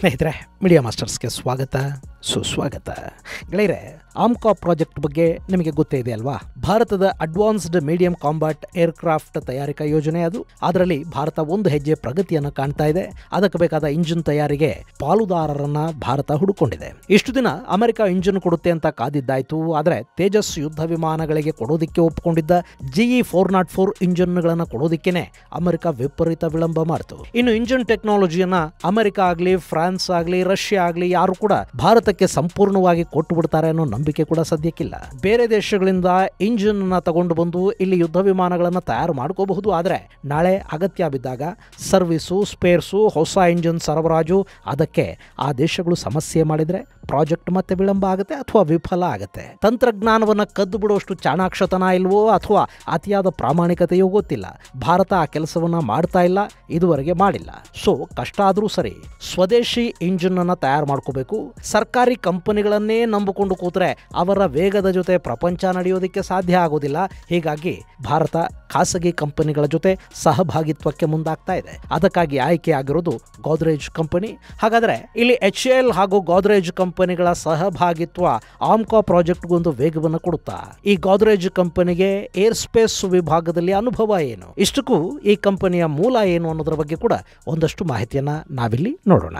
ಸ್ನೇಹಿತರೆ, ಮೀಡಿಯಾ ಮಾಸ್ಟರ್ಸ್ಗೆ ಸ್ವಾಗತ ಸುಸ್ವಾಗತ. ಗೆಳೆಯರೆ, ಆಮ್ಕಾ ಪ್ರಾಜೆಕ್ಟ್ ಬಗ್ಗೆ ನಿಮಗೆ ಗೊತ್ತೇ ಇದೆ ಅಲ್ವಾ? ಭಾರತದ ಅಡ್ವಾನ್ಸ್ಡ್ ಮೀಡಿಯಂ ಕಾಂಬ್ಯಾಟ್ ಏರ್ಕ್ರಾಫ್ಟ್ ತಯಾರಿಕಾ ಯೋಜನೆ ಅದು. ಅದರಲ್ಲಿ ಭಾರತ ಒಂದು ಹೆಜ್ಜೆ ಪ್ರಗತಿಯನ್ನು ಕಾಣ್ತಾ ಇದೆ. ಅದಕ್ಕೆ ಬೇಕಾದ ಇಂಜಿನ್ ತಯಾರಿಗೆ ಪಾಲುದಾರರನ್ನ ಭಾರತ ಹುಡುಕೊಂಡಿದೆ. ಇಷ್ಟು ದಿನ ಅಮೆರಿಕ ಇಂಜಿನ್ ಕೊಡುತ್ತೆ ಅಂತ ಕಾದಿದ್ದಾಯ್ತು. ಆದರೆ ತೇಜಸ್ ಯುದ್ಧ ವಿಮಾನಗಳಿಗೆ ಕೊಡೋದಿಕ್ಕೆ ಒಪ್ಪಿಕೊಂಡಿದ್ದ GE 404 ಇಂಜಿನ್ಗಳನ್ನು ಕೊಡೋದಿಕ್ಕೇನೆ ಅಮೆರಿಕ ವಿಪರೀತ ವಿಳಂಬ ಮಾಡಿತು. ಇನ್ನು ಇಂಜಿನ್ ಟೆಕ್ನಾಲಜಿಯನ್ನ ಅಮೆರಿಕ ಆಗಲಿ, ಫ್ರಾನ್ಸ್ ಆಗಲಿ, ರಷ್ಯಾ ಆಗಲಿ ಯಾರು ಕೂಡ ಭಾರತಕ್ಕೆ ಸಂಪೂರ್ಣವಾಗಿ ಕೊಟ್ಟು ಬಿಡ್ತಾರೆ ಅನ್ನೋ ನಂಬಿಕೆ ಕೂಡ ಸದ್ಯಕ್ಕಿಲ್ಲ. ಬೇರೆ ದೇಶಗಳಿಂದ ಇಂಜಿನ್ ಅನ್ನ ತಗೊಂಡು ಬಂದು ಇಲ್ಲಿ ಯುದ್ಧ ವಿಮಾನಗಳನ್ನ ತಯಾರು ಮಾಡ್ಕೋಬಹುದು. ಆದರೆ ನಾಳೆ ಅಗತ್ಯ ಬಿದ್ದಾಗ ಸರ್ವಿಸು, ಸ್ಪೇರ್ಸು, ಹೊಸ ಇಂಜಿನ್ ಸರಬರಾಜು, ಅದಕ್ಕೆ ಆ ದೇಶಗಳು ಸಮಸ್ಯೆ ಮಾಡಿದ್ರೆ ಪ್ರಾಜೆಕ್ಟ್ ಮತ್ತೆ ವಿಳಂಬ ಆಗುತ್ತೆ ಅಥವಾ ವಿಫಲ ಆಗುತ್ತೆ. ತಂತ್ರಜ್ಞಾನವನ್ನ ಕದ್ದು ಬಿಡುವಷ್ಟು ಚಾಣಾಕ್ಷತನ ಇಲ್ವೋ ಅಥವಾ ಅತಿಯಾದ ಪ್ರಾಮಾಣಿಕತೆಯೋ ಗೊತ್ತಿಲ್ಲ. ಭಾರತ ಆ ಕೆಲಸವನ್ನ ಮಾಡ್ತಾ ಇಲ್ಲ, ಇದುವರೆಗೆ ಮಾಡಿಲ್ಲ. ಸೊ ಕಷ್ಟ ಆದ್ರೂ ಸರಿ, ಸ್ವದೇಶಿ ಇಂಜಿನ್ ಅನ್ನ ತಯಾರು ಮಾಡ್ಕೋಬೇಕು. ಸರ್ಕಾರಿ ಕಂಪನಿಗಳನ್ನೇ ನಂಬಿಕೊಂಡು ಕೂತ್ರೆ ಅವರ ವೇಗದ ಜೊತೆ ಪ್ರಪಂಚ ನಡೆಯೋದಕ್ಕೆ ಸಾಧ್ಯ ಆಗೋದಿಲ್ಲ. ಹೀಗಾಗಿ ಭಾರತ ಖಾಸಗಿ ಕಂಪನಿಗಳ ಜೊತೆ ಸಹಭಾಗಿತ್ವಕ್ಕೆ ಮುಂದಾಗ್ತಾ ಇದೆ. ಅದಕ್ಕಾಗಿ ಆಯ್ಕೆ ಆಗಿರೋದು ಗೋದ್ರೇಜ್ ಕಂಪನಿ. ಹಾಗಾದ್ರೆ ಇಲ್ಲಿ HAL ಹಾಗೂ ಗೋದ್ರೇಜ್ ಕಂಪನಿಗಳ ಸಹಭಾಗಿತ್ವ ಆಮ್ಕಾ ಪ್ರಾಜೆಕ್ಟ್ಗೊಂದು ವೇಗವನ್ನು ಕೊಡುತ್ತಾ? ಈ ಗೋದ್ರೇಜ್ ಕಂಪನಿಗೆ ಏರ್ ಸ್ಪೇಸ್ ವಿಭಾಗದಲ್ಲಿ ಅನುಭವ ಏನು? ಇಷ್ಟಕ್ಕೂ ಈ ಕಂಪನಿಯ ಮೂಲ ಏನು ಅನ್ನೋದ್ರ ಬಗ್ಗೆ ಕೂಡ ಒಂದಷ್ಟು ಮಾಹಿತಿಯನ್ನ ನಾವಿಲ್ಲಿ ನೋಡೋಣ.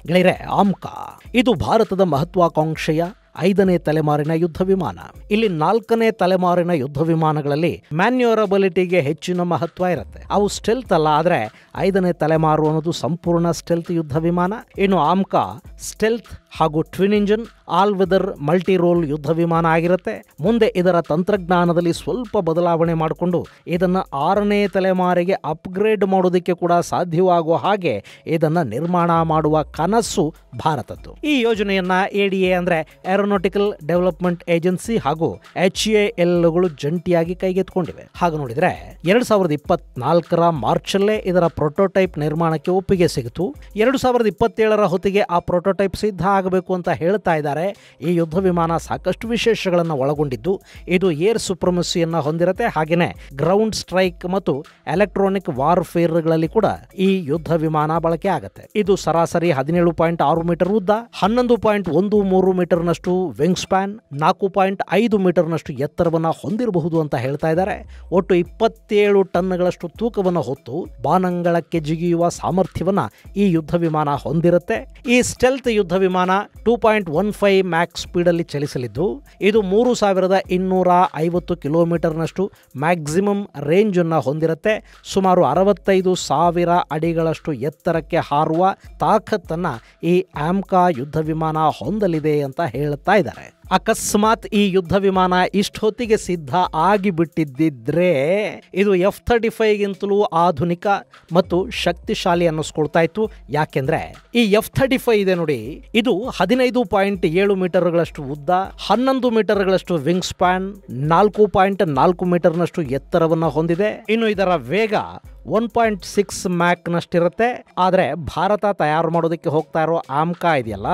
ಗೆಳೆಯರೆ, ಆಮ್ಕಾ ಇದು ಭಾರತದ ಮಹತ್ವಾಕಾಂಕ್ಷೆಯ 5ನೇ ತಲೆಮಾರಿನ ಯುದ್ಧ ವಿಮಾನ. ಇಲ್ಲಿ 4ನೇ ತಲೆಮಾರಿನ ಯುದ್ಧ ವಿಮಾನಗಳಲ್ಲಿ ಮ್ಯಾನ್ಯೂರಬಿಲಿಟಿಗೆ ಹೆಚ್ಚಿನ ಮಹತ್ವ ಇರುತ್ತೆ. ಅವು ಸ್ಟೆಲ್ತ್ ಅಲ್ಲ, ಆದರೆ 5ನೇ ತಲೆಮಾರು ಅನ್ನೋದು ಸಂಪೂರ್ಣ ಸ್ಟೆಲ್ತ್ ಯುದ್ಧ ವಿಮಾನ. ಇನ್ನು ಆಮ್ಕಾ ಸ್ಟೆಲ್ತ್ ಹಾಗೂ twin engine all weather multi role ಯುದ್ಧ ವಿಮಾನ ಆಗಿರುತ್ತೆ. ಮುಂದೆ ಇದರ ತಂತ್ರಜ್ಞಾನದಲ್ಲಿ ಸ್ವಲ್ಪ ಬದಲಾವಣೆ ಮಾಡಿಕೊಂಡು ಇದನ್ನು 6ನೇ ತಲೆಮಾರಿಗೆ ಅಪ್ಗ್ರೇಡ್ ಮಾಡೋದಕ್ಕೆ ಕೂಡ ಸಾಧ್ಯವಾಗುವ ಹಾಗೆ ಇದನ್ನು ನಿರ್ಮಾಣ ಮಾಡುವ ಕನಸು ಭಾರತದ್ದು. ಈ ಯೋಜನೆಯನ್ನ ADA ಅಂದ್ರೆ ಏರೋನಾಟಿಕಲ್ ಡೆವಲಪ್ಮೆಂಟ್ ಏಜೆನ್ಸಿ ಹಾಗೂ HAL ಜಂಟಿಯಾಗಿ ಕೈಗೆತ್ತಿಕೊಂಡಿವೆ. ಹಾಗೆ ನೋಡಿದ್ರೆ 2024ರ ಮಾರ್ಚಲ್ಲೇ ಇದರ ಪ್ರೋಟೋಟೈಪ್ ನಿರ್ಮಾಣಕ್ಕೆ ಒಪ್ಪಿಗೆ ಸಿಗಿತು. 2027ರ ಹೊತ್ತಿಗೆ ಆ ಪ್ರೋಟೋಟೈಪ್ ಸಿದ್ಧ ಆಗಬೇಕು ಅಂತ ಹೇಳ್ತಾ ಇದ್ದಾರೆ. ಈ ಯುದ್ಧ ವಿಮಾನ ಸಾಕಷ್ಟು ವಿಶೇಷಗಳನ್ನು ಒಳಗೊಂಡಿದ್ದು ಇದು ಏರ್ ಸುಪ್ರಮಸಿಯನ್ನ ಹೊಂದಿರುತ್ತೆ. ಹಾಗೇನೆ ಗ್ರೌಂಡ್ ಸ್ಟ್ರೈಕ್ ಮತ್ತು ಎಲೆಕ್ಟ್ರಾನಿಕ್ ವಾರ್ಫೇರ್ಗಳಲ್ಲಿ ಕೂಡ ಈ ಯುದ್ಧ ವಿಮಾನ ಬಳಕೆ ಆಗುತ್ತೆ. ಇದು ಸರಾಸರಿ 17.6 ಮೀಟರ್ ಉದ್ದ, 11.13 ಮೀಟರ್ನಷ್ಟು ವಿಂಗ್ ಸ್ಪ್ಯಾನ್, 4.5 ಮೀಟರ್ನಷ್ಟು ಎತ್ತರವನ್ನು ಹೊಂದಿರಬಹುದು ಅಂತ ಹೇಳ್ತಾ ಇದ್ದಾರೆ. ಒಟ್ಟು 27 ಟನ್ಗಳಷ್ಟು ತೂಕವನ್ನು ಹೊತ್ತು ಬಾನಂಗಳಕ್ಕೆ ಜಿಗಿಯುವ ಸಾಮರ್ಥ್ಯವನ್ನ ಈ ಯುದ್ಧ ವಿಮಾನ ಹೊಂದಿರುತ್ತೆ. ಈ ಸ್ಟೆಲ್ತ್ ಯುದ್ಧ ವಿಮಾನ 2.15 ಮ್ಯಾಕ್ ಸ್ಪೀಡ್ ಅಲ್ಲಿ ಚಲಿಸಲಿದ್ದು ಇದು 3250 ಕಿಲೋಮೀಟರ್ನಷ್ಟು ಮ್ಯಾಕ್ಸಿಮಮ್ ರೇಂಜ್ ಅನ್ನ ಹೊಂದಿರುತ್ತೆ. ಸುಮಾರು 65,000 ಅಡಿಗಳಷ್ಟು ಎತ್ತರಕ್ಕೆ ಹಾರುವ ತಾಕತ್ತನ್ನ ಈ ಆಮ್ಕಾ ಯುದ್ಧ ವಿಮಾನ ಹೊಂದಲಿದೆ ಅಂತ ಹೇಳ್ತಾ ಇದ್ದಾರೆ. ಅಕಸ್ಮಾತ್ ಈ ಯುದ್ಧ ವಿಮಾನ ಇಷ್ಟೊತ್ತಿಗೆ ಸಿದ್ಧ ಆಗಿಬಿಟ್ಟಿದ್ದಿದ್ರೆ ಇದು F-35ಗಿಂತಲೂ ಆಧುನಿಕ ಮತ್ತು ಶಕ್ತಿಶಾಲಿ ಅನ್ನಿಸ್ಕೊಳ್ತಾ ಇತ್ತು. ಯಾಕೆಂದ್ರೆ ಈ F-35 ಇದೆ ನೋಡಿ, ಇದು 15.7 ಮೀಟರ್ಗಳಷ್ಟು ಉದ್ದ, 11 ಮೀಟರ್ಗಳಷ್ಟು ವಿಂಗ್ ಸ್ಪ್ಯಾನ್, 4.4 ಮೀಟರ್ನಷ್ಟು ಎತ್ತರವನ್ನು ಹೊಂದಿದೆ. ಇನ್ನು ಇದರ ವೇಗ 1.6 ಮ್ಯಾಕ್ ನಷ್ಟಿರುತ್ತೆ. ಆದರೆ ಭಾರತ ತಯಾರು ಮಾಡೋದಕ್ಕೆ ಹೋಗ್ತಾ ಇರೋ ಆಮ್ಕಾ ಇದೆಯಲ್ಲ,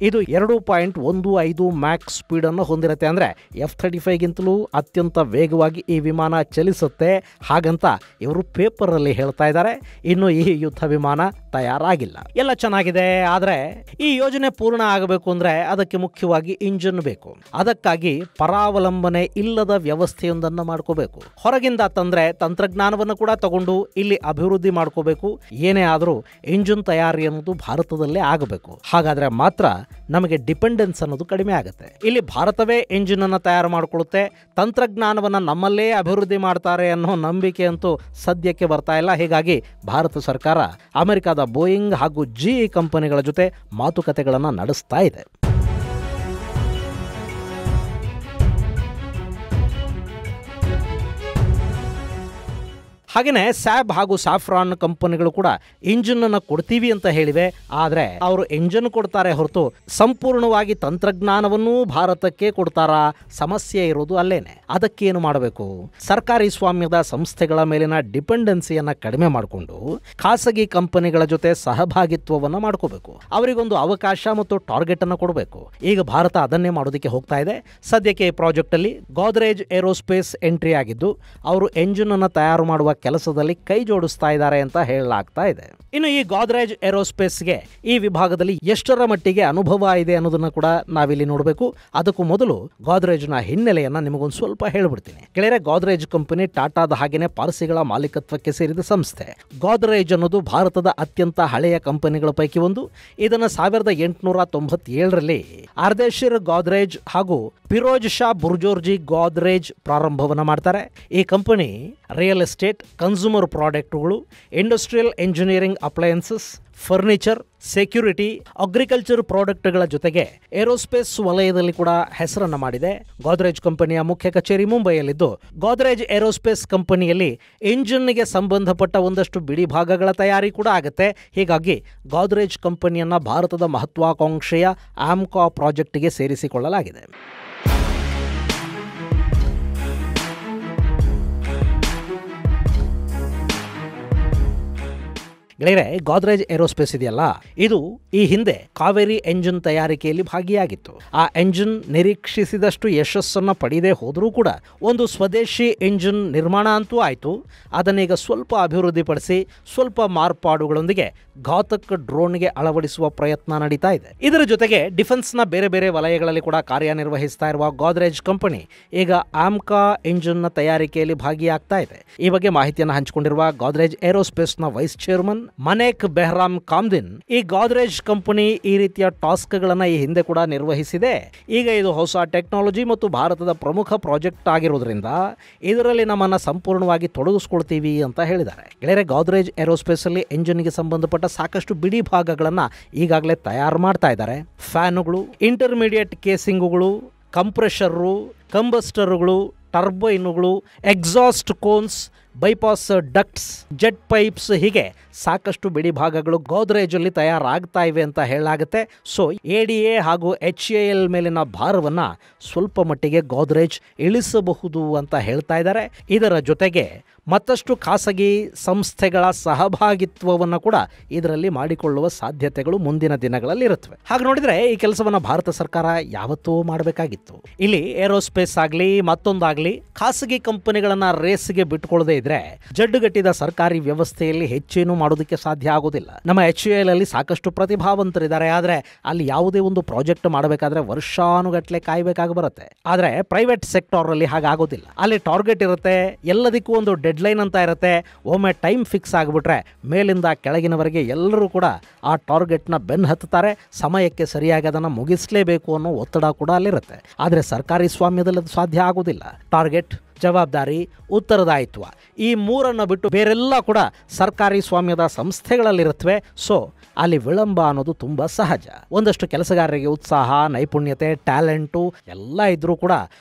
ಇದು 2.15 ಮ್ಯಾಕ್ ಸ್ಪೀಡ್ ಅನ್ನು ಹೊಂದಿರುತ್ತೆ. ಅಂದ್ರೆ F-35ಗಿಂತಲೂ ಅತ್ಯಂತ ವೇಗವಾಗಿ ಈ ವಿಮಾನ ಚಲಿಸುತ್ತೆ ಹಾಗಂತ ಇವರು ಪೇಪರ್ ಅಲ್ಲಿ ಹೇಳ್ತಾ ಇದ್ದಾರೆ. ಇನ್ನು ಈ ಯುದ್ಧ ವಿಮಾನ ತಯಾರಾಗಿಲ್ಲ. ಎಲ್ಲ ಚೆನ್ನಾಗಿದೆ, ಆದರೆ ಈ ಯೋಜನೆ ಪೂರ್ಣ ಆಗಬೇಕು ಅಂದ್ರೆ ಅದಕ್ಕೆ ಮುಖ್ಯವಾಗಿ ಇಂಜಿನ್ ಬೇಕು. ಅದಕ್ಕಾಗಿ ಪರಾವಲಂಬನೆ ಇಲ್ಲದ ವ್ಯವಸ್ಥೆಯೊಂದನ್ನು ಮಾಡ್ಕೋಬೇಕು. ಹೊರಗಿಂದ ತಂದ್ರೆ ತಂತ್ರಜ್ಞಾನವನ್ನು ಕೂಡ ತಗೊಂಡು ಇಲ್ಲಿ ಅಭಿವೃದ್ಧಿ ಮಾಡ್ಕೋಬೇಕು. ಏನೇ ಆದರೂ ಇಂಜಿನ್ ತಯಾರಿ ಅನ್ನೋದು ಭಾರತದಲ್ಲೇ ಆಗಬೇಕು. ಹಾಗಾದ್ರೆ ಮಾತ್ರ ನಮಗೆ ಡಿಪೆಂಡೆನ್ಸ್ ಅನ್ನೋದು ಕಡಿಮೆ ಆಗುತ್ತೆ. ಇಲ್ಲಿ ಭಾರತವೇ ಇಂಜಿನ್ ಅನ್ನು ತಯಾರು ಮಾಡಿಕೊಳ್ಳುತ್ತೆ. ತಂತ್ರಜ್ಞಾನವನ್ನು ನಮ್ಮಲ್ಲೇ ಅಭಿವೃದ್ಧಿ ಮಾಡ್ತಾರೆ ಅನ್ನೋ ನಂಬಿಕೆ ಅಂತೂ ಸದ್ಯಕ್ಕೆ ಬರ್ತಾ ಇಲ್ಲ. ಹೀಗಾಗಿ ಭಾರತ ಸರ್ಕಾರ ಅಮೆರಿಕದ ಬೋಯಿಂಗ್ ಹಾಗೂ GE ಕಂಪನಿಗಳ ಜೊತೆ ಮಾತುಕತೆಗಳನ್ನು ನಡೆಸ್ತಾ ಇದೆ. ಹಾಗೆಯೇ ಸ್ಯಾಬ್ ಹಾಗೂ ಸಾಫ್ರಾನ್ ಕಂಪನಿಗಳು ಕೂಡ ಇಂಜಿನ್ ಅನ್ನು ಕೊಡ್ತೀವಿ ಅಂತ ಹೇಳಿವೆ. ಆದರೆ ಅವರು ಇಂಜಿನ್ ಕೊಡ್ತಾರೆ ಹೊರತು ಸಂಪೂರ್ಣವಾಗಿ ತಂತ್ರಜ್ಞಾನವನ್ನೂ ಭಾರತಕ್ಕೆ ಕೊಡ್ತಾರಾ? ಸಮಸ್ಯೆ ಇರೋದು ಅಲ್ಲೇನೆ. ಅದಕ್ಕೇನು ಮಾಡಬೇಕು? ಸರ್ಕಾರಿ ಸ್ವಾಮ್ಯದ ಸಂಸ್ಥೆಗಳ ಮೇಲಿನ ಡಿಪೆಂಡೆನ್ಸಿಯನ್ನ ಕಡಿಮೆ ಮಾಡಿಕೊಂಡು ಖಾಸಗಿ ಕಂಪನಿಗಳ ಜೊತೆ ಸಹಭಾಗಿತ್ವವನ್ನು ಮಾಡ್ಕೋಬೇಕು. ಅವರಿಗೊಂದು ಅವಕಾಶ ಮತ್ತು ಟಾರ್ಗೆಟ್ ಅನ್ನು ಕೊಡಬೇಕು. ಈಗ ಭಾರತ ಅದನ್ನೇ ಮಾಡೋದಕ್ಕೆ ಹೋಗ್ತಾ ಇದೆ. ಸದ್ಯಕ್ಕೆ ಈ ಪ್ರಾಜೆಕ್ಟ್ ಅಲ್ಲಿ ಗೋದ್ರೇಜ್ ಏರೋಸ್ಪೇಸ್ ಎಂಟ್ರಿ ಆಗಿದ್ದು ಅವರು ಎಂಜಿನ್ ಅನ್ನು ತಯಾರು ಮಾಡುವ ಕೆಲಸದಲ್ಲಿ ಕೈ ಜೋಡಿಸ್ತಾ ಇದ್ದಾರೆ ಅಂತ ಹೇಳಲಾಗ್ತಾ ಇದೆ. ಇನ್ನು ಈ ಗೋದ್ರೇಜ್ ಏರೋಸ್ಪೇಸ್ಗೆ ಈ ವಿಭಾಗದಲ್ಲಿ ಎಷ್ಟರ ಮಟ್ಟಿಗೆ ಅನುಭವ ಇದೆ ಅನ್ನೋದನ್ನ ಕೂಡ ನಾವಿಲ್ಲಿ ನೋಡಬೇಕು. ಅದಕ್ಕೂ ಮೊದಲು ಗೋದ್ರೇಜ್ನ ಹಿನ್ನೆಲೆಯನ್ನ ನಿಮಗೊಂದು ಸ್ವಲ್ಪ ಹೇಳ್ಬಿಡ್ತೀನಿ. ಗೆಳೆಯರೆ, ಗೋದ್ರೇಜ್ ಕಂಪನಿ ಟಾಟಾದ ಹಾಗೇನೆ ಪಾರ್ಸಿಗಳ ಮಾಲೀಕತ್ವಕ್ಕೆ ಸೇರಿದ ಸಂಸ್ಥೆ. ಗೋದ್ರೇಜ್ ಅನ್ನೋದು ಭಾರತದ ಅತ್ಯಂತ ಹಳೆಯ ಕಂಪನಿಗಳ ಪೈಕಿ ಒಂದು. ಇದನ್ನು 1897ರಲ್ಲಿ ಆರ್ದೇಶಿರ್ ಗೋದ್ರೇಜ್ ಹಾಗೂ ಫಿರೋಜ್ ಶಾ ಬುರ್ಜೋರ್ಜಿ ಗೋದ್ರೇಜ್ ಪ್ರಾರಂಭವನ್ನು ಮಾಡ್ತಾರೆ. ಈ ಕಂಪನಿ ರಿಯಲ್ ಎಸ್ಟೇಟ್, ಕನ್ಸ್ಯೂಮರ್ ಪ್ರಾಡಕ್ಟ್ಗಳು, industrial engineering appliances, furniture, security, agriculture ಪ್ರಾಡಕ್ಟ್ಗಳ ಜೊತೆಗೆ ಏರೋಸ್ಪೇಸ್ ವಲಯದಲ್ಲಿ ಕೂಡ ಹೆಸರನ್ನು ಮಾಡಿದೆ. ಗೋದ್ರೇಜ್ ಕಂಪನಿಯ ಮುಖ್ಯ ಕಚೇರಿ ಮುಂಬೈಯಲ್ಲಿದ್ದು, ಗೋದ್ರೇಜ್ ಏರೋಸ್ಪೇಸ್ ಕಂಪನಿಯಲ್ಲಿ ಇಂಜಿನ್ಗೆ ಸಂಬಂಧಪಟ್ಟ ಒಂದಷ್ಟು ಬಿಡಿ ಭಾಗಗಳ ತಯಾರಿ ಕೂಡ ಆಗುತ್ತೆ. ಹೀಗಾಗಿ ಗೋದ್ರೇಜ್ ಕಂಪನಿಯನ್ನ ಭಾರತದ ಮಹತ್ವಾಕಾಂಕ್ಷೆಯ ಆಮ್ಕಾ ಪ್ರಾಜೆಕ್ಟ್ಗೆ ಸೇರಿಸಿಕೊಳ್ಳಲಾಗಿದೆ. ಗೆಳೆಯರೆ, ಗೋದ್ರೇಜ್ ಏರೋಸ್ಪೇಸ್ ಇದೆಯಲ್ಲ, ಇದು ಈ ಹಿಂದೆ ಕಾವೇರಿ ಎಂಜಿನ್ ತಯಾರಿಕೆಯಲ್ಲಿ ಭಾಗಿಯಾಗಿತ್ತು. ಆ ಎಂಜಿನ್ ನಿರೀಕ್ಷಿಸಿದಷ್ಟು ಯಶಸ್ಸನ್ನು ಪಡೆಯದೇ ಹೋದರೂ ಕೂಡ ಒಂದು ಸ್ವದೇಶಿ ಎಂಜಿನ್ ನಿರ್ಮಾಣ ಅಂತೂ ಆಯಿತು. ಅದನ್ನೀಗ ಸ್ವಲ್ಪ ಅಭಿವೃದ್ಧಿಪಡಿಸಿ ಸ್ವಲ್ಪ ಮಾರ್ಪಾಡುಗಳೊಂದಿಗೆ ಘಾತಕ್ ಡ್ರೋನ್ಗೆ ಅಳವಡಿಸುವ ಪ್ರಯತ್ನ ನಡೀತಾ ಇದೆ. ಇದರ ಜೊತೆಗೆ ಡಿಫೆನ್ಸ್ನ ಬೇರೆ ಬೇರೆ ವಲಯಗಳಲ್ಲಿ ಕೂಡ ಕಾರ್ಯನಿರ್ವಹಿಸ್ತಾ ಇರುವ ಗೋದ್ರೇಜ್ ಕಂಪನಿ ಈಗ ಆಮ್ಕಾ ಎಂಜಿನ್ನ ತಯಾರಿಕೆಯಲ್ಲಿ ಭಾಗಿಯಾಗ್ತಾ ಇದೆ. ಈ ಬಗ್ಗೆ ಮಾಹಿತಿಯನ್ನು ಹಂಚಿಕೊಂಡಿರುವ ಗೋದ್ರೇಜ್ ಏರೋಸ್ಪೇಸ್ನ ವೈಸ್ ಚೇರ್ಮನ್ ಮನೇಕ್ ಬೆಹ್ರಾಮ್ ಕಾಮ್ದಿನ್, ಈ ಗೋದ್ರೇಜ್ ಕಂಪನಿ ಈ ರೀತಿಯ ಟಾಸ್ಕ್ಗಳನ್ನ ಈ ಹಿಂದೆ ಕೂಡ ನಿರ್ವಹಿಸಿದೆ. ಈಗ ಇದು ಹೊಸ ಟೆಕ್ನಾಲಜಿ ಮತ್ತು ಭಾರತದ ಪ್ರಮುಖ ಪ್ರಾಜೆಕ್ಟ್ ಆಗಿರೋದ್ರಿಂದ ಇದರಲ್ಲಿ ನಮ್ಮನ್ನ ಸಂಪೂರ್ಣವಾಗಿ ತೊಡಗಿಸ್ಕೊಳ್ತೀವಿ ಅಂತ ಹೇಳಿದ್ದಾರೆ. ಗೆಳೆಯರೆ, ಗೋದ್ರೇಜ್ ಏರೋಸ್ಪೇಸ್ ಅಲ್ಲಿ ಎಂಜಿನ್ಗೆ ಸಂಬಂಧಪಟ್ಟ ಸಾಕಷ್ಟು ಬಿಡಿ ಭಾಗಗಳನ್ನ ಈಗಾಗಲೇ ತಯಾರು ಮಾಡ್ತಾ ಇದ್ದಾರೆ. ಫ್ಯಾನುಗಳು, ಇಂಟರ್ಮೀಡಿಯೇಟ್ ಕೇಸಿಂಗುಗಳು, ಕಂಪ್ರೆಷರು, ಕಂಬಸ್ಟರ್ಗಳು, ಟರ್ಬೈನುಗಳು, exhaust cones, bypass ducts, jet pipes, ಹೀಗೆ ಸಾಕಷ್ಟು ಬಿಡಿ ಭಾಗಗಳು ಗೋದ್ರೇಜಲ್ಲಿ ತಯಾರಾಗ್ತಾ ಇವೆ ಅಂತ ಹೇಳಲಾಗುತ್ತೆ. ಸೊ ADA ಹಾಗೂ HAL ಮೇಲಿನ ಭಾರವನ್ನು ಸ್ವಲ್ಪ ಮಟ್ಟಿಗೆ ಗೋದ್ರೇಜ್ ಇಳಿಸಬಹುದು ಅಂತ ಹೇಳ್ತಾ ಇದ್ದಾರೆ. ಇದರ ಜೊತೆಗೆ ಮತ್ತಷ್ಟು ಖಾಸಗಿ ಸಂಸ್ಥೆಗಳ ಸಹಭಾಗಿತ್ವವನ್ನು ಕೂಡ ಇದರಲ್ಲಿ ಮಾಡಿಕೊಳ್ಳುವ ಸಾಧ್ಯತೆಗಳು ಮುಂದಿನ ದಿನಗಳಲ್ಲಿ ಇರುತ್ತವೆ. ಹಾಗೆ ನೋಡಿದರೆ ಈ ಕೆಲಸವನ್ನು ಭಾರತ ಸರ್ಕಾರ ಯಾವತ್ತೂ ಮಾಡಬೇಕಾಗಿತ್ತು. ಇಲ್ಲಿ ಏರೋಸ್ಪೇಸ್ ಆಗಲಿ ಮತ್ತೊಂದಾಗಲಿ ಖಾಸಗಿ ಕಂಪನಿಗಳನ್ನ ರೇಸ್ಗೆ ಬಿಟ್ಟುಕೊಳ್ಳದೆ ಇದ್ರೆ ಜಡ್ಡುಗಟ್ಟಿದ ಸರ್ಕಾರಿ ವ್ಯವಸ್ಥೆಯಲ್ಲಿ ಹೆಚ್ಚೇನು ಮಾಡೋದಕ್ಕೆ ಸಾಧ್ಯ ಆಗೋದಿಲ್ಲ. ನಮ್ಮ HAL ಅಲ್ಲಿ ಸಾಕಷ್ಟು ಪ್ರತಿಭಾವಂತರಿದ್ದಾರೆ. ಆದರೆ ಅಲ್ಲಿ ಯಾವುದೇ ಒಂದು ಪ್ರಾಜೆಕ್ಟ್ ಮಾಡಬೇಕಾದ್ರೆ ವರ್ಷಾನುಗಟ್ಟಲೆ ಕಾಯಬೇಕಾಗಿ ಬರುತ್ತೆ. ಆದರೆ ಪ್ರೈವೇಟ್ ಸೆಕ್ಟರ್ ಅಲ್ಲಿ ಹಾಗಾಗೋದಿಲ್ಲ. ಅಲ್ಲಿ ಟಾರ್ಗೆಟ್ ಇರುತ್ತೆ, ಎಲ್ಲದಕ್ಕೂ ಒಂದು ಡೆಡ್ಲೈನ್ ಅಂತ ಇರುತ್ತೆ. ಒಮ್ಮೆ ಟೈಮ್ ಫಿಕ್ಸ್ ಆಗಿಬಿಟ್ರೆ ಮೇಲಿಂದ ಕೆಳಗಿನವರೆಗೆ ಎಲ್ಲರೂ ಕೂಡ ಆ ಟಾರ್ಗೆಟ್ನ ಬೆನ್ನು ಹತ್ತುತ್ತಾರೆ. ಸಮಯಕ್ಕೆ ಸರಿಯಾಗಿ ಅದನ್ನು ಮುಗಿಸಲೇಬೇಕು ಅನ್ನೋ ಒತ್ತಡ ಕೂಡ ಅಲ್ಲಿರುತ್ತೆ. ಆದರೆ ಸರ್ಕಾರಿ ಸ್ವಾಮ್ಯದಲ್ಲಿ ಅದು ಸಾಧ್ಯ ಆಗೋದಿಲ್ಲ. ಟಾರ್ಗೆಟ್, ಜವಾಬ್ದಾರಿ, ಉತ್ತರದಾಯಿತ್ವ, ಈ ಮೂರನ್ನು ಬಿಟ್ಟು ಬೇರೆಲ್ಲ ಕೂಡ ಸರ್ಕಾರಿ ಸ್ವಾಮ್ಯದ ಸಂಸ್ಥೆಗಳಲ್ಲಿರುತ್ತವೆ. ಸೊ ಅಲ್ಲಿ ವಿಳಂಬ ಅನ್ನೋದು ತುಂಬ ಸಹಜ. ಒಂದಷ್ಟು ಕೆಲಸಗಾರರಿಗೆ ಉತ್ಸಾಹ, ನೈಪುಣ್ಯತೆ, ಟ್ಯಾಲೆಂಟು ಎಲ್ಲ ಇದ್ರೂ ಕೂಡ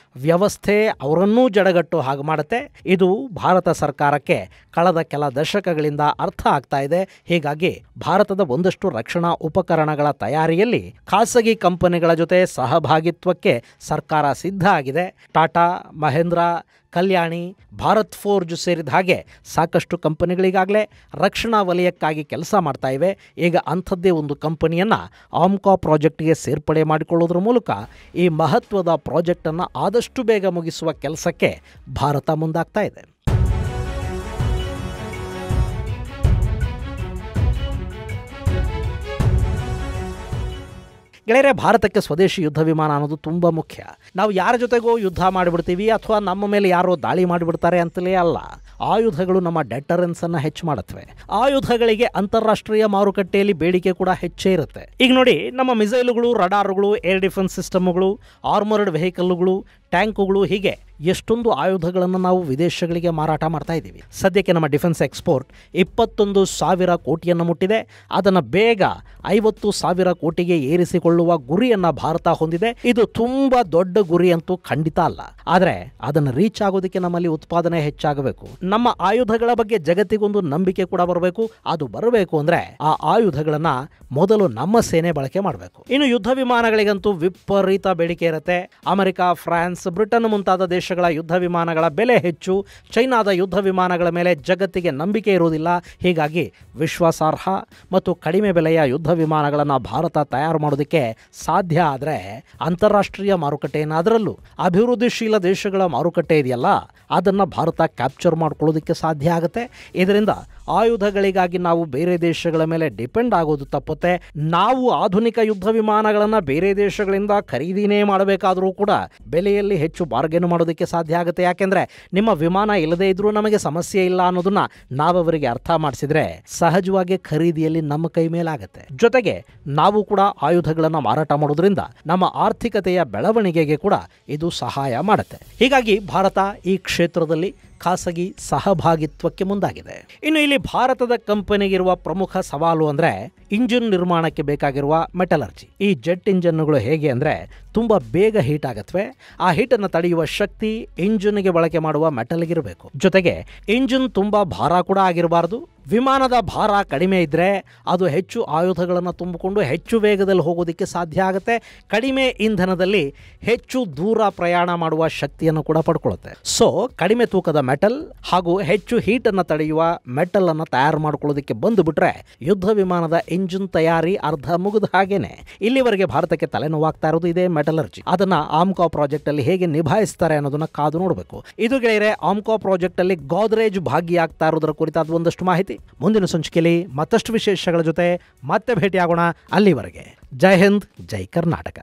ವ್ಯವಸ್ಥೆ ಅವರನ್ನೂ ಜಡಗಟ್ಟು ಹಾಗೆ ಮಾಡುತ್ತೆ. ಇದು ಭಾರತ ಸರ್ಕಾರಕ್ಕೆ ಕಳೆದ ಕೆಲ ದಶಕಗಳಿಂದ ಅರ್ಥ ಆಗ್ತಾ ಇದೆ. ಹೀಗಾಗಿ ಭಾರತದ ಒಂದಷ್ಟು ರಕ್ಷಣಾ ಉಪಕರಣಗಳ ತಯಾರಿಯಲ್ಲಿ ಖಾಸಗಿ ಕಂಪನಿಗಳ ಜೊತೆ ಸಹಭಾಗಿತ್ವಕ್ಕೆ ಸರ್ಕಾರ ಸಿದ್ಧ ಆಗಿದೆ. ಟಾಟಾ, ಮಹೇಂದ್ರ, ಕಲ್ಯಾಣಿ, ಭಾರತ್ ಫೋರ್ಜ್ ಸೇರಿದ ಹಾಗೆ ಸಾಕಷ್ಟು ಕಂಪನಿಗಳಿಗಾಗಲೇ ರಕ್ಷಣಾ ವಲಯಕ್ಕಾಗಿ ಕೆಲಸ ಮಾಡ್ತಾ ಇವೆ. ಈಗ ಅಂಥದ್ದೇ ಒಂದು ಕಂಪನಿಯನ್ನು ಆಮ್ಕಾ ಪ್ರಾಜೆಕ್ಟ್ಗೆ ಸೇರ್ಪಡೆ ಮಾಡಿಕೊಳ್ಳೋದ್ರ ಮೂಲಕ ಈ ಮಹತ್ವದ ಪ್ರಾಜೆಕ್ಟನ್ನು ಆದಷ್ಟು ಬೇಗ ಮುಗಿಸುವ ಕೆಲಸಕ್ಕೆ ಭಾರತ ಮುಂದಾಗ್ತಾ ಇದೆ. ಗೆಳೆಯರೆ, ಭಾರತಕ್ಕೆ ಸ್ವದೇಶಿ ಯುದ್ಧ ವಿಮಾನ ಅನ್ನೋದು ತುಂಬ ಮುಖ್ಯ. ನಾವು ಯಾರ ಜೊತೆಗೋ ಯುದ್ಧ ಮಾಡಿಬಿಡ್ತೀವಿ ಅಥವಾ ನಮ್ಮ ಮೇಲೆ ಯಾರೋ ದಾಳಿ ಮಾಡಿಬಿಡ್ತಾರೆ ಅಂತಲೇ ಅಲ್ಲ. ಆಯುಧಗಳು ನಮ್ಮ ಡೆಟರೆನ್ಸನ್ನು ಹೆಚ್ಚು ಮಾಡುತ್ತವೆ. ಆಯುಧಗಳಿಗೆ ಅಂತಾರಾಷ್ಟ್ರೀಯ ಮಾರುಕಟ್ಟೆಯಲ್ಲಿ ಬೇಡಿಕೆ ಕೂಡ ಹೆಚ್ಚೇ ಇರುತ್ತೆ. ಈಗ ನೋಡಿ, ನಮ್ಮ ಮಿಸೈಲುಗಳು, ರಡಾರುಗಳು, ಏರ್ ಡಿಫೆನ್ಸ್ ಸಿಸ್ಟಮ್ಗಳು, ಆರ್ಮರ್ಡ್ ವೆಹಿಕಲ್ಗಳು, ಟ್ಯಾಂಕುಗಳು, ಹೀಗೆ ಎಷ್ಟೊಂದು ಆಯುಧಗಳನ್ನು ನಾವು ವಿದೇಶಗಳಿಗೆ ಮಾರಾಟ ಮಾಡ್ತಾ ಇದ್ದೀವಿ. ಸದ್ಯಕ್ಕೆ ನಮ್ಮ ಡಿಫೆನ್ಸ್ ಎಕ್ಸ್ಪೋರ್ಟ್ 21,000 ಕೋಟಿಯನ್ನು ಮುಟ್ಟಿದೆ. ಅದನ್ನು ಬೇಗ 50,000 ಕೋಟಿಗೆ ಏರಿಸಿಕೊಳ್ಳುವ ಗುರಿಯನ್ನು ಭಾರತ ಹೊಂದಿದೆ. ಇದು ತುಂಬ ದೊಡ್ಡ ಗುರಿ ಅಂತೂ ಖಂಡಿತ ಅಲ್ಲ, ಆದರೆ ಅದನ್ನು ರೀಚ್ ಆಗೋದಕ್ಕೆ ನಮ್ಮಲ್ಲಿ ಉತ್ಪಾದನೆ ಹೆಚ್ಚಾಗಬೇಕು. ನಮ್ಮ ಆಯುಧಗಳ ಬಗ್ಗೆ ಜಗತ್ತಿಗೊಂದು ನಂಬಿಕೆ ಕೂಡ ಬರಬೇಕು. ಅದು ಬರಬೇಕು ಅಂದರೆ ಆ ಆಯುಧಗಳನ್ನು ಮೊದಲು ನಮ್ಮ ಸೇನೆ ಬಳಕೆ ಮಾಡಬೇಕು. ಇನ್ನು ಯುದ್ಧ ವಿಮಾನಗಳಿಗಂತೂ ವಿಪರೀತ ಬೇಡಿಕೆ ಇರುತ್ತೆ. ಅಮೆರಿಕ, ಫ್ರಾನ್ಸ್, ಬ್ರಿಟನ್ ಮುಂತಾದ ದೇಶಗಳ ಯುದ್ಧ ವಿಮಾನಗಳ ಬೆಲೆ ಹೆಚ್ಚು. ಚೈನಾದ ಯುದ್ಧ ವಿಮಾನಗಳ ಮೇಲೆ ಜಗತ್ತಿಗೆ ನಂಬಿಕೆ ಇರುವುದಿಲ್ಲ. ಹೀಗಾಗಿ ವಿಶ್ವಾಸಾರ್ಹ ಮತ್ತು ಕಡಿಮೆ ಬೆಲೆಯ ಯುದ್ಧ ವಿಮಾನಗಳನ್ನು ಭಾರತ ತಯಾರು ಮಾಡೋದಕ್ಕೆ ಸಾಧ್ಯ ಆದರೆ ಅಂತಾರಾಷ್ಟ್ರೀಯ ಮಾರುಕಟ್ಟೆಯನ್ನು, ಅದರಲ್ಲೂ ಅಭಿವೃದ್ಧಿಶೀಲ ದೇಶಗಳ ಮಾರುಕಟ್ಟೆ ಇದೆಯಲ್ಲ, ಅದನ್ನು ಭಾರತ ಕ್ಯಾಪ್ಚರ್ ಮಾಡ್ಕೊಳ್ಳೋದಕ್ಕೆ ಸಾಧ್ಯ ಆಗುತ್ತೆ. ಇದರಿಂದ ಆಯುಧಗಳಿಗಾಗಿ ನಾವು ಬೇರೆ ದೇಶಗಳ ಮೇಲೆ ಡಿಪೆಂಡ್ ಆಗೋದು ತಪ್ಪುತ್ತೆ. ನಾವು ಆಧುನಿಕ ಯುದ್ಧ ವಿಮಾನಗಳನ್ನು ಬೇರೆ ದೇಶಗಳಿಂದ ಖರೀದಿನೇ ಮಾಡಬೇಕಾದರೂ ಕೂಡ ಬೆಲೆಯಲ್ಲಿ ಹೆಚ್ಚು ಬಾರ್ಗೇನ್ ಮಾಡೋದಕ್ಕೆ ಸಾಧ್ಯ ಆಗುತ್ತೆ. ಯಾಕೆಂದರೆ ನಿಮ್ಮ ವಿಮಾನ ಇಲ್ಲದೇ ಇದ್ರೂ ನಮಗೆ ಸಮಸ್ಯೆ ಇಲ್ಲ ಅನ್ನೋದನ್ನ ನಾವವರಿಗೆ ಅರ್ಥ ಮಾಡಿಸಿದ್ರೆ ಸಹಜವಾಗಿ ಖರೀದಿಯಲ್ಲಿ ನಮ್ಮ ಕೈ ಮೇಲಾಗತ್ತೆ. ಜೊತೆಗೆ ನಾವು ಕೂಡ ಆಯುಧಗಳನ್ನು ಮಾರಾಟ ಮಾಡೋದ್ರಿಂದ ನಮ್ಮ ಆರ್ಥಿಕತೆಯ ಬೆಳವಣಿಗೆಗೆ ಕೂಡ ಇದು ಸಹಾಯ ಮಾಡುತ್ತೆ. ಹೀಗಾಗಿ ಭಾರತ ಈ ಕ್ಷೇತ್ರದಲ್ಲಿ ಖಾಸಗಿ ಸಹಭಾಗಿತ್ವಕ್ಕೆ ಮುಂದಾಗಿದೆ. ಇನ್ನು ಇಲ್ಲಿ ಭಾರತದ ಕಂಪನಿಗಿರುವ ಪ್ರಮುಖ ಸವಾಲು ಅಂದರೆ ಇಂಜಿನ್ ನಿರ್ಮಾಣಕ್ಕೆ ಬೇಕಾಗಿರುವ ಮೆಟಲರ್ಜಿ. ಈ ಜೆಟ್ ಇಂಜಿನ್ಗಳು ಹೇಗೆ ಅಂದರೆ ತುಂಬ ಬೇಗ ಹೀಟ್ ಆಗತ್ವೆ. ಆ ಹೀಟನ್ನು ತಡೆಯುವ ಶಕ್ತಿ ಇಂಜಿನ್ಗೆ ಬಳಕೆ ಮಾಡುವ ಮೆಟಲ್ಗಿರಬೇಕು. ಜೊತೆಗೆ ಇಂಜಿನ್ ತುಂಬ ಭಾರ ಕೂಡ ಆಗಿರಬಾರ್ದು. ವಿಮಾನದ ಭಾರ ಕಡಿಮೆ ಇದ್ದರೆ ಅದು ಹೆಚ್ಚು ಆಯುಧಗಳನ್ನು ತುಂಬಿಕೊಂಡು ಹೆಚ್ಚು ವೇಗದಲ್ಲಿ ಹೋಗೋದಕ್ಕೆ ಸಾಧ್ಯ ಆಗುತ್ತೆ. ಕಡಿಮೆ ಇಂಧನದಲ್ಲಿ ಹೆಚ್ಚು ದೂರ ಪ್ರಯಾಣ ಮಾಡುವ ಶಕ್ತಿಯನ್ನು ಕೂಡ ಪಡ್ಕೊಳ್ಳುತ್ತೆ. ಸೊ ಕಡಿಮೆ ತೂಕದ ಮೆಟಲ್ ಹಾಗೂ ಹೆಚ್ಚು ಹೀಟನ್ನು ತಡೆಯುವ ಮೆಟಲ್ ಅನ್ನು ತಯಾರು ಮಾಡ್ಕೊಳ್ಳೋದಕ್ಕೆ ಬಂದುಬಿಟ್ರೆ ಯುದ್ಧ ವಿಮಾನದ ಇಂಜಿನ್ ತಯಾರಿ ಅರ್ಧ ಮುಗಿದ ಹಾಗೇನೆ. ಇಲ್ಲಿವರೆಗೆ ಭಾರತಕ್ಕೆ ತಲೆನೋವಾಗ್ತಾ ಇರೋದು ಇದೇ ಮೆಟಲರ್ಜಿ. ಅದನ್ನ ಆಮ್ಕಾ ಪ್ರಾಜೆಕ್ಟ್ ಅಲ್ಲಿ ಹೇಗೆ ನಿಭಾಯಿಸ್ತಾರೆ ಅನ್ನೋದನ್ನ ಕಾದು ನೋಡಬೇಕು. ಇದು ಗೆಳೆಯರೆ, ಆಮ್ಕಾ ಪ್ರಾಜೆಕ್ಟ್ ಅಲ್ಲಿ ಗೋದ್ರೇಜ್ ಭಾಗಿಯಾಗ್ತಾ ಇರೋದರ ಕುರಿತಾದ ಒಂದಷ್ಟು ಮಾಹಿತಿ. ಮುಂದಿನ ಸಂಚಿಕೆಯಲ್ಲಿ ಮತ್ತಷ್ಟು ವಿಶೇಷಗಳ ಜೊತೆ ಮತ್ತೆ ಭೇಟಿಯಾಗೋಣ. ಅಲ್ಲಿವರೆಗೆ ಜೈ ಹಿಂದ್, ಜೈ ಕರ್ನಾಟಕ.